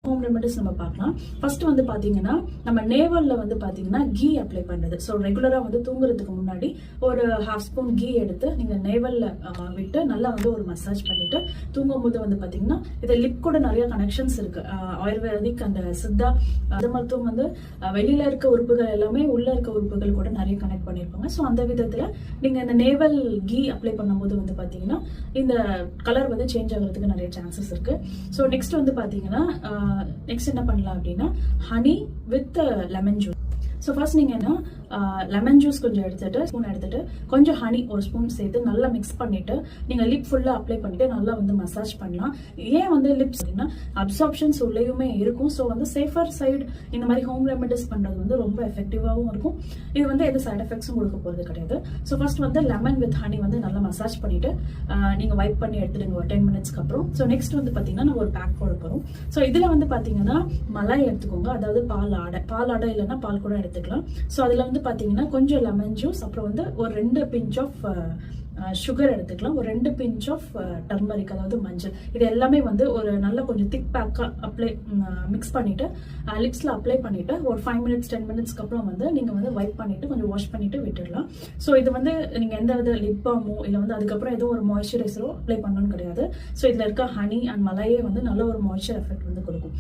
Home remedies நம்ம பார்க்கலாம். First வந்து பாத்தீங்கன்னா நம்ம நேவல்ல வந்து பாத்தீங்கன்னா கீ அப்ளை பண்றது. ஸோ ரெகுலரா வந்து தூங்குறதுக்கு முன்னாடி ஒரு ஹாஃப் ஸ்பூன் கீ எடுத்து நீங்க நேவல்ல விட்டு நல்லா வந்து ஒரு மசாஜ் பண்ணிட்டு தூங்கும் போது வந்து பாத்தீங்கன்னா இது லிப் கூட நிறைய கனெக்ஷன்ஸ் இருக்கு. ஆயுர்வேதிக் அந்த சித்தா அது மருத்துவம் வந்து வெளியில இருக்க உறுப்புகள் எல்லாமே உள்ள இருக்க உறுப்புகள் கூட நிறைய கனெக்ட் பண்ணிருப்பாங்க. ஸோ அந்த விதத்துல நீங்க இந்த நேவல் கீ அப்ளை பண்ணும்போது வந்து பாத்தீங்கன்னா இந்த கலர் வந்து சேஞ்ச் ஆகிறதுக்கு நிறைய சான்சஸ் இருக்கு. ஸோ நெக்ஸ்ட் வந்து பாத்தீங்கன்னா நெக்ஸ்ட் என்ன பண்ணலாம் அப்படின்னா honey with lemon juice. So first நீங்கள் என்ன லெமன் ஜூஸ் கொஞ்சம் ஸ்பூன் எடுத்துட்டு கொஞ்சம் ஹனி ஒரு ஸ்பூன் சேர்த்து நல்லா மிக்ஸ் பண்ணிட்டு நீங்கள் லிப் ஃபுல்லாக அப்ளை பண்ணிட்டு நல்லா வந்து மசாஜ் பண்ணலாம். ஏன் வந்து லிப்ஸ் அப்படின்னா அப்சார்ப்ஷன்ஸ் உள்ளேயுமே இருக்கும். ஸோ வந்து சேஃபர் சைடு இந்த மாதிரி ஹோம் ரெமெடிஸ் பண்ணுறது வந்து ரொம்ப எஃபெக்டிவாகவும் இருக்கும். இது வந்து எந்த சைட் எஃபெக்ட்ஸும் கொடுக்க போகிறது கிடையாது. ஸோ ஃபர்ஸ்ட் வந்து லெமன் வித் ஹனி வந்து நல்லா மசாஜ் பண்ணிட்டு நீங்கள் வைப் பண்ணி எடுத்துடுங்க ஒரு 10 மினிட்ஸ்க்கு அப்புறம். ஸோ நெக்ஸ்ட் வந்து பார்த்தீங்கன்னா நம்ம ஒரு பேக் போட போகிறோம். ஸோ இதில் வந்து பார்த்தீங்கன்னா மலாய் எடுத்துக்கோங்க, அதாவது பால் ஆடை இல்லைன்னா பால் கூட எடுத்துக்கலாம். ஸோ அதில் வந்து பார்த்தீங்கன்னா கொஞ்சம் லெமன் ஜூஸ், அப்புறம் வந்து ஒரு 2 பிஞ்ச் ஆஃப் சுகர் எடுத்துக்கலாம், ஒரு 2 பிஞ்ச் ஆஃப் டர்மரிக் அதாவது மஞ்சள். இது எல்லாமே வந்து ஒரு நல்ல கொஞ்சம் திக் பேக்காக அப்ளை மிக்ஸ் பண்ணிட்டு லிப்ஸில் அப்ளை பண்ணிட்டு ஒரு 5 மினிட்ஸ் 10 மினிட்ஸ்க்கு அப்புறம் வந்து நீங்கள் வந்து வைப் பண்ணிட்டு கொஞ்சம் வாஷ் பண்ணிட்டு விட்டுடலாம். ஸோ இது வந்து நீங்கள் எந்த வித லிப் பாமோ இல்லை வந்து அதுக்கப்புறம் எதுவும் ஒரு மாய்ஸ்சரைசரோ அப்ளை பண்ணணும்னு கிடையாது. ஸோ இதில் இருக்க ஹனி அண்ட் மலையே வந்து நல்ல ஒரு மாய்ஸ்சர் எஃபெக்ட் வந்து கொடுக்கும்.